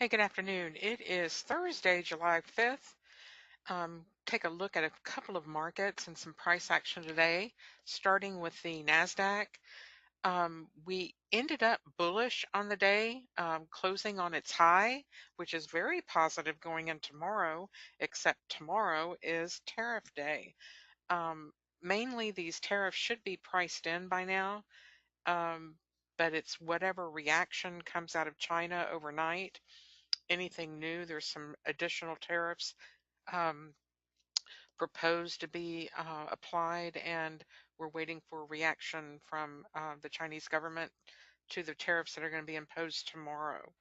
Hey, good afternoon. It is Thursday, July 5th. Take a look at a couple of markets and some price action today, starting with the NASDAQ. We ended up bullish on the day, closing on its high, which is very positive going in tomorrow, except tomorrow is tariff day. Um, Mainly, these tariffs should be priced in by now, um, but it's whatever reaction comes out of China overnight. Anything new. There's some additional tariffs um, proposed to be applied, and we're waiting for a reaction from the Chinese government to the tariffs that are going to be imposed tomorrow.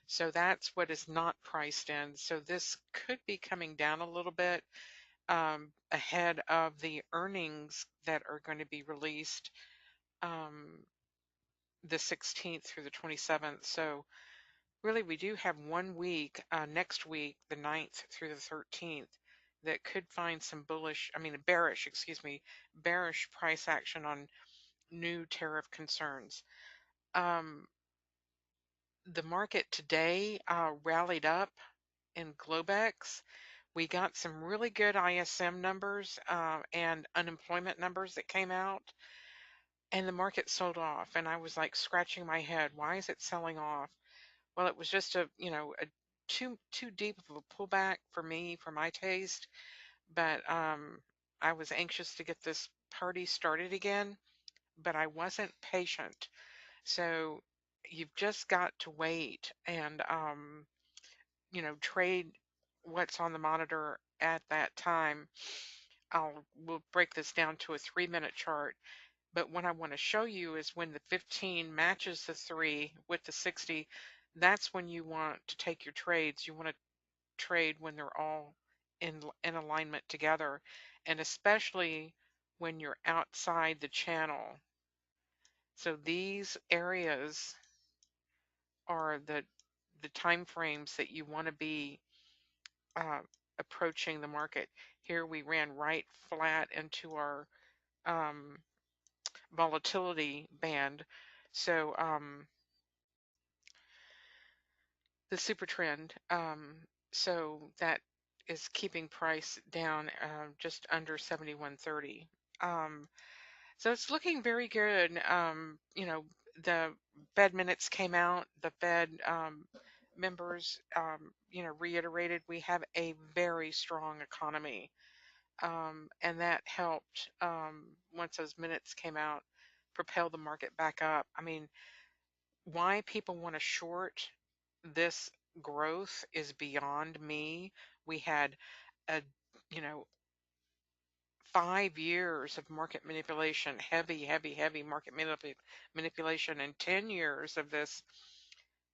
So that's what is not priced in. So this could be coming down a little bit ahead of the earnings that are going to be released um, the 16th through the 27th. So really, we do have 1 week, next week, the 9th through the 13th, that could find some bearish, bearish price action on new tariff concerns. Um, the market today rallied up in Globex. We got some really good ISM numbers and unemployment numbers that came out, and the market sold off. And I was like scratching my head, why is it selling off? Well, it was just a too deep of a pullback for me, for my taste. But I was anxious to get this party started again, but I wasn't patient. So you've just got to wait and trade what's on the monitor at that time. We'll break this down to a 3-minute chart. But what I want to show you is when the 15 matches the 3 with the 60, that's when you want to take your trades. You want to trade when they're all in alignment together, and especially when you're outside the channel. So these areas are the time frames that you want to be uh, approaching the market. Here we ran right flat into our um, volatility band. So the super trend. So that is keeping price down just under 71.30. So it's looking very good. The Fed minutes came out. The Fed members, reiterated we have a very strong economy, and that helped once those minutes came out, propel the market back up. I mean, why people want to short this growth is beyond me. We had a, you know, 5 years of market manipulation, heavy market manipulation, and 10 years of this,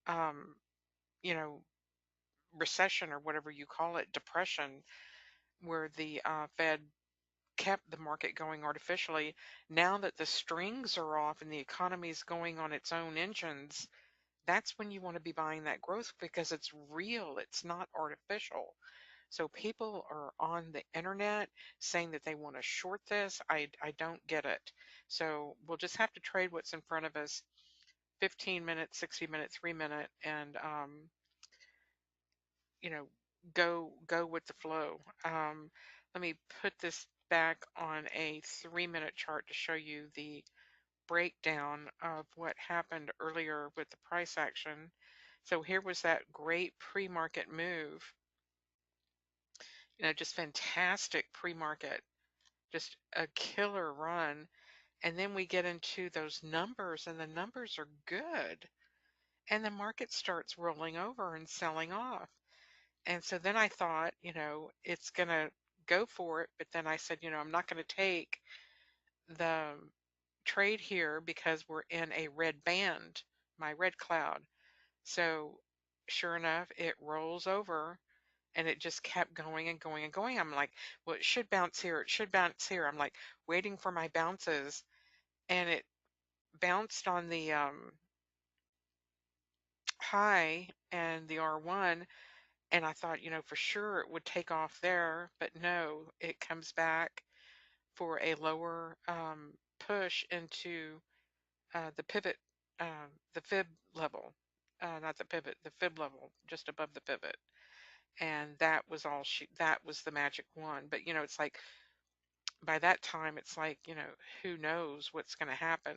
um, you know, recession or whatever you call it, depression, where the Fed kept the market going artificially. Now that the strings are off and the economy is going on its own engines, that's when you want to be buying that growth because it's real, it's not artificial. So people are on the internet saying that they want to short this. I don't get it. So we'll just have to trade what's in front of us, 15 minutes, 60-minute, 3-minute, and you know, go with the flow. Let me put this back on a 3-minute chart to show you the breakdown of what happened earlier with the price action. So here was that great pre-market move, just fantastic pre-market, just a killer run. And then we get into those numbers, and the numbers are good. And the market starts rolling over and selling off. And so then I thought, it's going to go for it. But then I said, I'm not going to take the trade here because we're in a red band, my red cloud. So sure enough, it rolls over and it just kept going and going and going. I'm like, well, it should bounce here. It should bounce here. I'm like waiting for my bounces, and it bounced on the high and the R1. And I thought, for sure it would take off there, but no, it comes back for a lower push into the pivot, the fib level. not the pivot, the fib level, just above the pivot. And that was all that was the magic one. But, it's like by that time, it's like, who knows what's going to happen.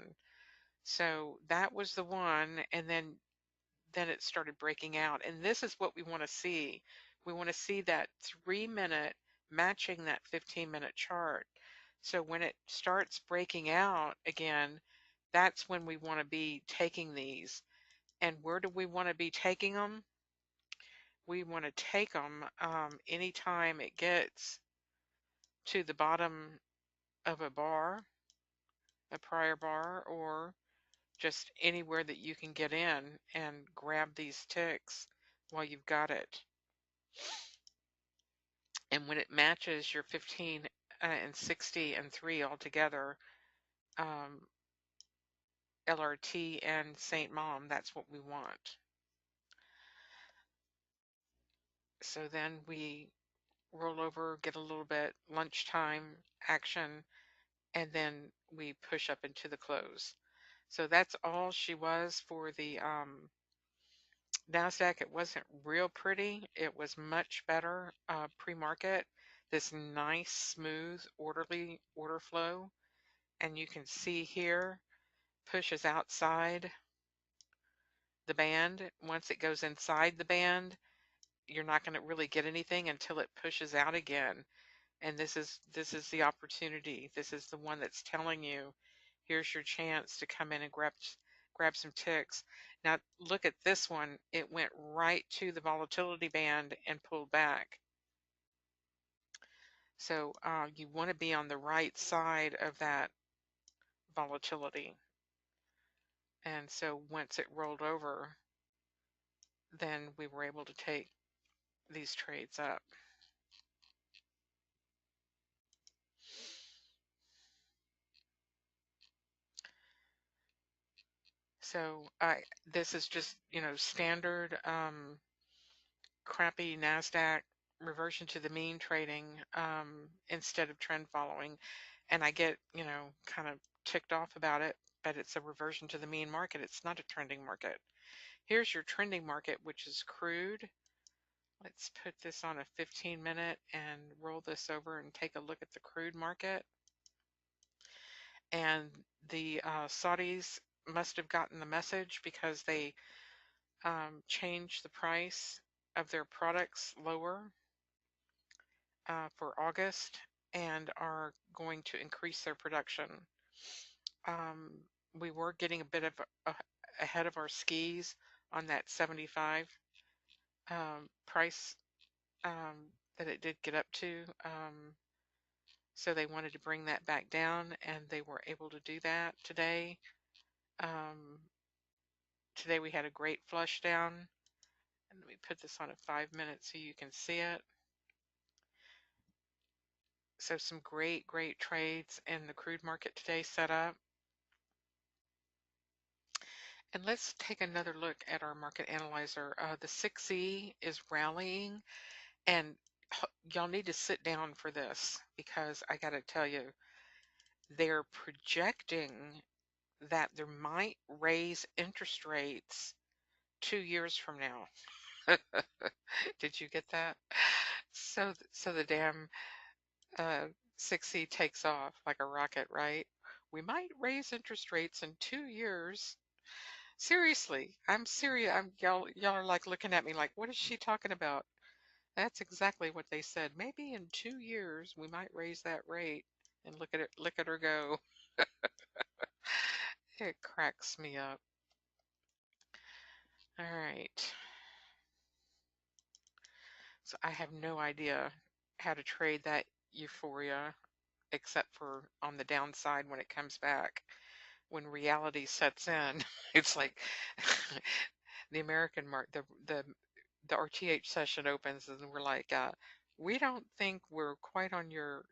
So that was the one. And then it started breaking out. And this is what we want to see. We want to see that 3 minute matching that 15-minute chart. So when it starts breaking out again, that's when we want to be taking these. And where do we want to be taking them? We want to take them anytime it gets to the bottom of a bar, a prior bar, or just anywhere that you can get in and grab these ticks while you've got it. And when it matches your 15 and 60 and 3 all together, um, LRT and St. Mom, that's what we want. So then we roll over, get a little bit lunchtime action, and then we push up into the close. So that's all she was for the NASDAQ. It wasn't real pretty. It was much better pre-market. This nice, smooth, orderly order flow. And you can see here, pushes outside the band. Once it goes inside the band, you're not going to really get anything until it pushes out again. And this is the opportunity. This is the one that's telling you, here's your chance to come in and grab some ticks. Now look at this one. It went right to the volatility band and pulled back. So you want to be on the right side of that volatility. And so once it rolled over, then we were able to take these trades up. So this is just, standard crappy NASDAQ reversion to the mean trading instead of trend following. And I get, kind of ticked off about it, but it's a reversion to the mean market. It's not a trending market. Here's your trending market, which is crude. Let's put this on a 15-minute and roll this over and take a look at the crude market. And the Saudis must have gotten the message because they changed the price of their products lower for August and are going to increase their production. We were getting a bit of ahead of our skis on that 75 price that it did get up to. So they wanted to bring that back down, and they were able to do that today. Today we had a great flush down. And let me put this on a 5-minute so you can see it. So some great trades in the crude market today set up. And let's take another look at our market analyzer. The 6E is rallying, and y'all need to sit down for this because I got to tell you, they're projecting that they might raise interest rates 2 years from now. Did you get that? So the damn 6E takes off like a rocket, right? We might raise interest rates in 2 years. Seriously, I'm serious. Y'all are like looking at me like, what is she talking about? That's exactly what they said. Maybe in 2 years we might raise that rate. And look at her go. It cracks me up. All right. So I have no idea how to trade that euphoria except for on the downside when it comes back. When reality sets in, it's like the American market, the RTH session opens and we're like, we don't think we're quite on your,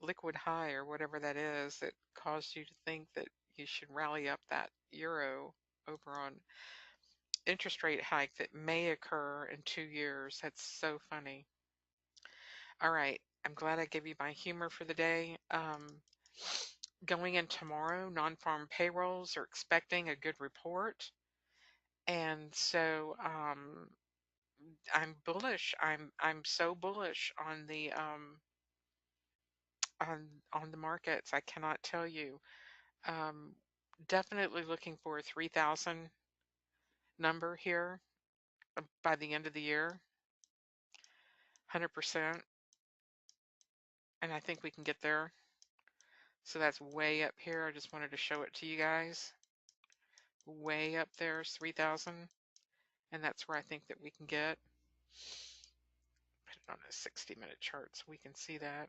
liquid high or whatever that is that caused you to think that you should rally up that euro over on interest rate hike that may occur in 2 years. That's so funny. All right. I'm glad I gave you my humor for the day. Going in tomorrow, non-farm payrolls are expecting a good report. And so I'm bullish. I'm so bullish on the on the markets. I cannot tell you. Um, Definitely looking for a 3,000 number here by the end of the year, 100%. And I think we can get there. So that's way up here. I just wanted to show it to you guys. Way up there is 3,000. And that's where I think that we can get. Put it on a 60-minute chart so we can see that.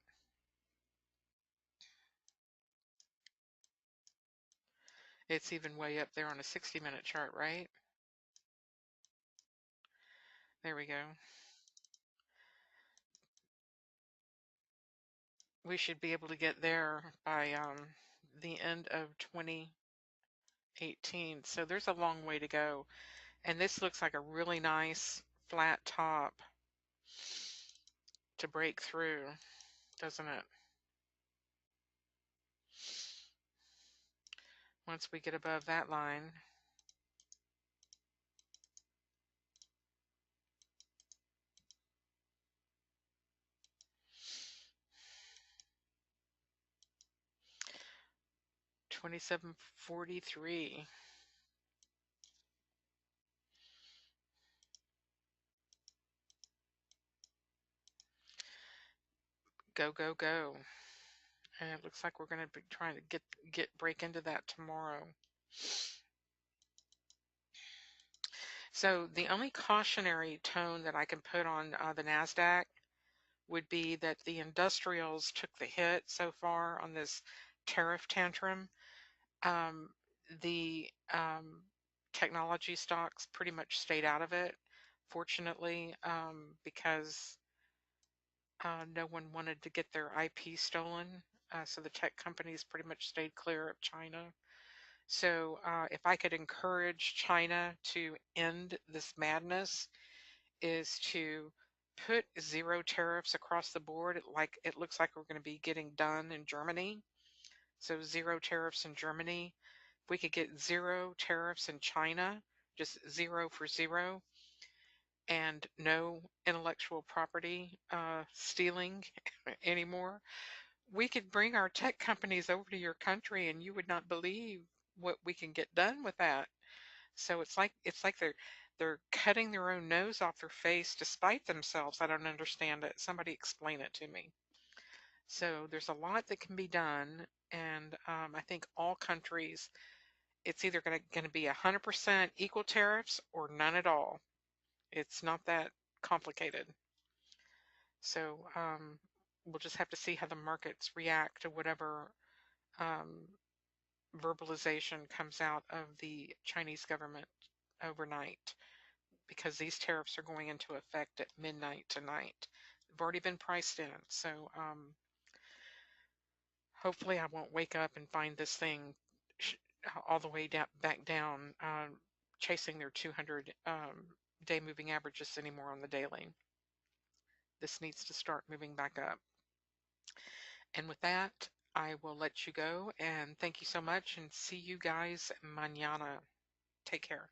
It's even way up there on a 60-minute chart, right? There we go. We should be able to get there by the end of 2018. So there's a long way to go. And this looks like a really nice flat top to break through, doesn't it? Once we get above that line. $27.43. Go, go, go. And it looks like we're going to be trying to break into that tomorrow. So the only cautionary tone that I can put on the NASDAQ would be that the industrials took the hit so far on this tariff tantrum. The technology stocks pretty much stayed out of it, fortunately, because no one wanted to get their IP stolen. So the tech companies pretty much stayed clear of China. So if I could encourage China to end this madness, is to put zero tariffs across the board, like it looks like we're going to be getting done in Germany. So zero tariffs in Germany. If we could get zero tariffs in China, just zero for zero, and no intellectual property stealing anymore, we could bring our tech companies over to your country and you would not believe what we can get done with that. So it's like they're cutting their own nose off their face to spite themselves. I don't understand it. Somebody explain it to me. So there's a lot that can be done, and I think all countries, it's either going to be 100% equal tariffs or none at all. It's not that complicated. So we'll just have to see how the markets react to whatever um, verbalization comes out of the Chinese government overnight, because these tariffs are going into effect at midnight tonight. They've already been priced in. So hopefully I won't wake up and find this thing all the way back down, chasing their 200 day moving averages anymore on the daily. This needs to start moving back up. And with that, I will let you go, and thank you so much, and see you guys mañana. Take care.